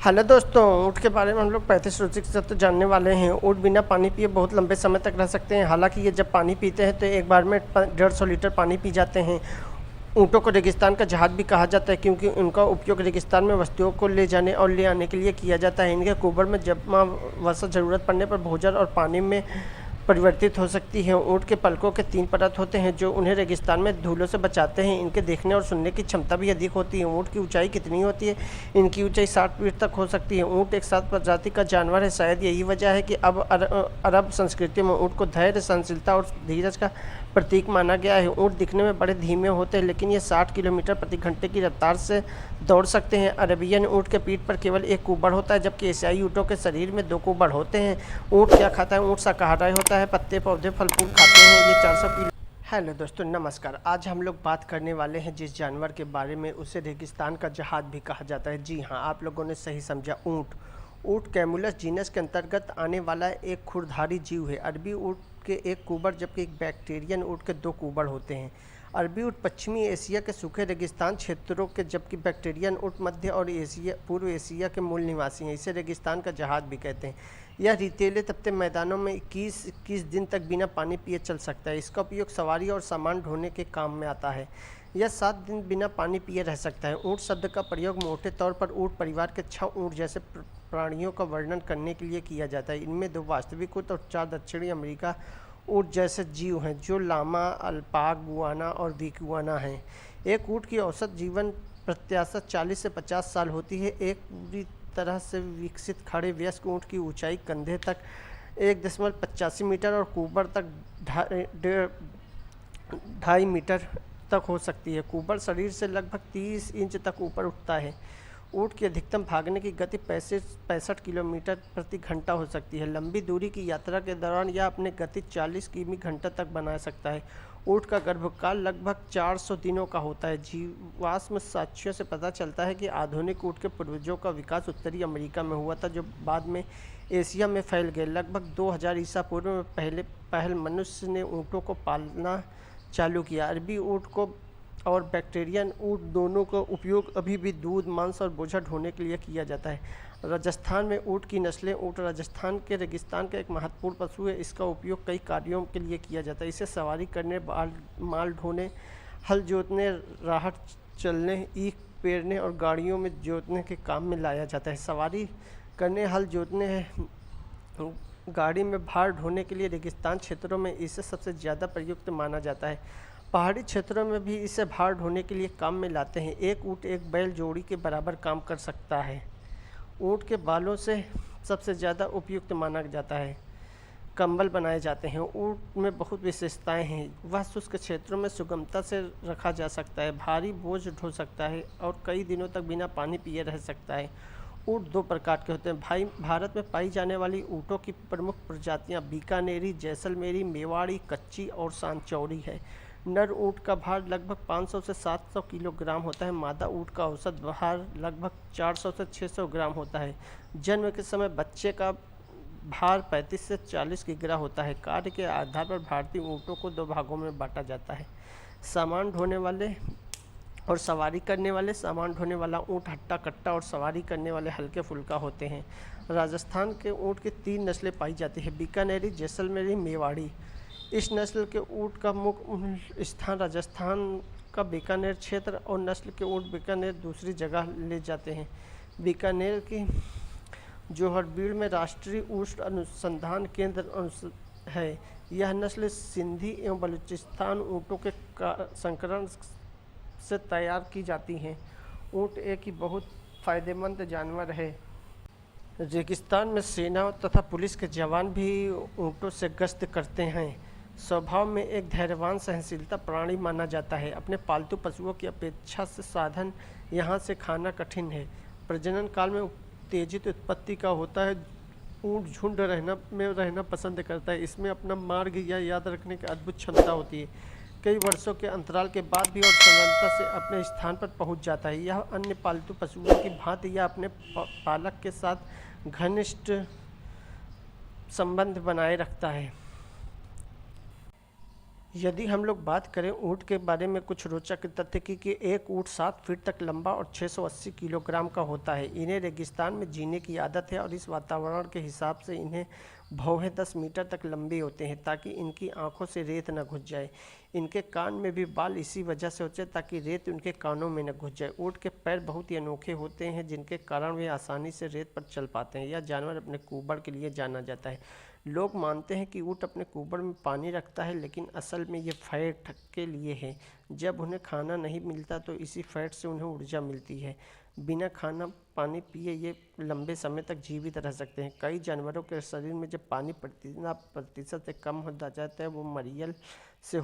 Hello दोस्तों, ऊँट के बारे में हम लोग 35 रोचक तथ्य जानने वाले हैं। ऊँट बिना पानी पिए बहुत लंबे समय तक रह सकते हैं। हालांकि ये जब पानी पीते हैं तो एक बार में 150 लीटर पानी पी जाते हैं। ऊँटों को रेगिस्तान का जहाज भी कहा जाता है क्योंकि उनका उपयोग रेगिस्तान में वस्तुओं को ले जाने और ले आने के लिए किया जाता है। इनके कुबर में जमा वसा ज़रूरत पड़ने पर भोजन और पानी में परिवर्तित हो सकती है। ऊँट के पलकों के 3 परत होते हैं जो उन्हें रेगिस्तान में धूलों से बचाते हैं। इनके देखने और सुनने की क्षमता भी अधिक होती है। ऊँट की ऊंचाई कितनी होती है? इनकी ऊंचाई 60 फीट तक हो सकती है। ऊँट एक साथ प्रजाति का जानवर है। शायद यही वजह है कि अब अरब संस्कृतियों में ऊँट को धैर्य, सहनशीलता और धीरज का प्रतीक माना गया है। ऊँट दिखने में बड़े धीमे होते हैं लेकिन ये 60 किलोमीटर प्रति घंटे की रफ्तार से दौड़ सकते हैं। अरबियन ऊँट के पीठ पर केवल एक कुबड़ होता है जबकि एशियाई ऊँटों के शरीर में 2 कुबड़ होते हैं। ऊँट क्या खाता है? ऊँट शाकाहारी होता है, पत्ते, पौधे, फल फूल खाते हैं। ये 400 किलो। हेलो दोस्तों, नमस्कार। आज हम लोग बात करने वाले हैं जिस जानवर के बारे में, उसे रेगिस्तान का जहाज भी कहा जाता है। जी हाँ, आप लोगों ने सही समझा, ऊँट। ऊँट कैमुलस जीनस के अंतर्गत आने वाला एक खुरधारी जीव है। अरबी ऊँट के एक कुबड़ जबकि एक बैक्टीरियन ऊँट के 2 कुबड़ होते हैं। अरबी ऊँट पश्चिमी एशिया के सूखे रेगिस्तान क्षेत्रों के जबकि बैक्टीरियन ऊँट मध्य और पूर्व एशिया के मूल निवासी हैं। इसे रेगिस्तान का जहाज भी कहते हैं। यह रेतीले तपते मैदानों में 21 दिन तक बिना पानी पिए चल सकता है। इसका उपयोग सवारी और सामान ढोने के काम में आता है। यह 7 दिन बिना पानी पिए रह सकता है। ऊँट शब्द का प्रयोग मोटे तौर पर ऊँट परिवार के 6 ऊँट जैसे प्राणियों का वर्णन करने के लिए किया जाता है। इनमें 2 वास्तविक ऊँट और 4 दक्षिणी अमेरिका ऊँट जैसे जीव हैं जो लामा, अल्पाक, गुआना और विकुआना हैं। एक ऊँट की औसत जीवन प्रत्याशा 40 से 50 साल होती है। एक पूरी तरह से विकसित खड़े वयस्क ऊँट की ऊंचाई कंधे तक 1.85 मीटर और कुबर तक 2.5 मीटर तक हो सकती है। कुबर शरीर से लगभग 30 इंच तक ऊपर उठता है। ऊँट की अधिकतम भागने की गति 65 किलोमीटर प्रति घंटा हो सकती है। लंबी दूरी की यात्रा के दौरान यह अपने गति 40 किमी घंटा तक बना सकता है। ऊँट का गर्भकाल लगभग 400 दिनों का होता है। जीवाश्म साक्ष्यों से पता चलता है कि आधुनिक ऊँट के पूर्वजों का विकास उत्तरी अमेरिका में हुआ था जो बाद में एशिया में फैल गए। लगभग 2000 ईसा पूर्व में पहल मनुष्य ने ऊँटों को पालना चालू किया। अरबी ऊँट को और बैक्टीरियन ऊँट दोनों का उपयोग अभी भी दूध, मांस और बोझा ढोने के लिए किया जाता है। राजस्थान में ऊँट की नस्लें। ऊँट राजस्थान के रेगिस्तान का एक महत्वपूर्ण पशु है। इसका उपयोग कई कार्यों के लिए किया जाता है। इसे सवारी करने, माल ढोने, हल जोतने, राहत चलने, ईख पेरने और गाड़ियों में जोतने के काम में लाया जाता है। सवारी करने, हल जोतने, गाड़ी में भार ढोने के लिए रेगिस्तान क्षेत्रों में इसे सबसे ज़्यादा प्रयुक्त माना जाता है। पहाड़ी क्षेत्रों में भी इसे भार ढोने के लिए काम में लाते हैं। एक ऊँट एक बैल जोड़ी के बराबर काम कर सकता है। ऊँट के बालों से सबसे ज़्यादा उपयुक्त माना जाता है। कंबल बनाए जाते हैं। ऊँट में बहुत विशेषताएं हैं। वह शुष्क क्षेत्रों में सुगमता से रखा जा सकता है, भारी बोझ ढो सकता है और कई दिनों तक बिना पानी पिए रह सकता है। ऊँट 2 प्रकार के होते हैं। भारत में पाई जाने वाली ऊँटों की प्रमुख प्रजातियाँ बीकानेरी, जैसलमेरी, मेवाड़ी, कच्ची और सांचौरी है। नर ऊँट का भार लगभग 500 से 700 किलोग्राम होता है। मादा ऊँट का औसत भार लगभग 400 से 600 ग्राम होता है। जन्म के समय बच्चे का भार 35 से 40 किग्रा होता है। कार्य के आधार पर भारतीय ऊँटों को 2 भागों में बांटा जाता है, सामान ढोने वाले और सवारी करने वाले। सामान ढोने वाला ऊँट हट्टा कट्टा और सवारी करने वाले हल्के फुल्का होते हैं। राजस्थान के ऊँट की 3 नस्लें पाई जाती हैं, बीकानेरी, जैसलमेरी, मेवाड़ी। इस नस्ल के ऊँट का मुख्य स्थान राजस्थान का बीकानेर क्षेत्र और नस्ल के ऊँट बीकानेर दूसरी जगह ले जाते हैं। बीकानेर की जोहरबीड़ में राष्ट्रीय ऊँट अनुसंधान केंद्र है। यह नस्ल सिंधी एवं बलूचिस्तान ऊँटों के संकरण से तैयार की जाती हैं। ऊँट एक ही बहुत फायदेमंद जानवर है। रेगिस्तान में सेना तथा पुलिस के जवान भी ऊँटों से गश्त करते हैं। स्वभाव में एक धैर्यवान, सहनशीलता प्राणी माना जाता है। अपने पालतू पशुओं की अपेक्षा से साधन यहाँ से खाना कठिन है। प्रजनन काल में उत्तेजित उत्पत्ति का होता है। ऊँट झुंड में रहना पसंद करता है। इसमें अपना मार्ग या याद रखने की अद्भुत क्षमता होती है। कई वर्षों के अंतराल के बाद भी और सरलता से अपने स्थान पर पहुँच जाता है। यह अन्य पालतू पशुओं की भांति या अपने पालक के साथ घनिष्ठ संबंध बनाए रखता है। यदि हम लोग बात करें ऊँट के बारे में कुछ रोचक तथ्य कि एक ऊँट 7 फीट तक लंबा और 680 किलोग्राम का होता है। इन्हें रेगिस्तान में जीने की आदत है और इस वातावरण के हिसाब से इन्हें भौहें 10 मीटर तक लंबे होते हैं ताकि इनकी आंखों से रेत न घुस जाए। इनके कान में भी बाल इसी वजह से होते हैं ताकि रेत उनके कानों में न घुस जाए। ऊँट के पैर बहुत ही अनोखे होते हैं जिनके कारण वे आसानी से रेत पर चल पाते हैं। यह जानवर अपने कुबड़ के लिए जाना जाता है। लोग मानते हैं कि ऊँट अपने कुबड़ में पानी रखता है, लेकिन असल में ये फैट के लिए है। जब उन्हें खाना नहीं मिलता तो इसी फैट से उन्हें ऊर्जा मिलती है। बिना खाना पानी पिए ये लंबे समय तक जीवित रह सकते हैं। कई जानवरों के शरीर में जब पानी प्रतिशत से कम हो जाता है वो मरियल से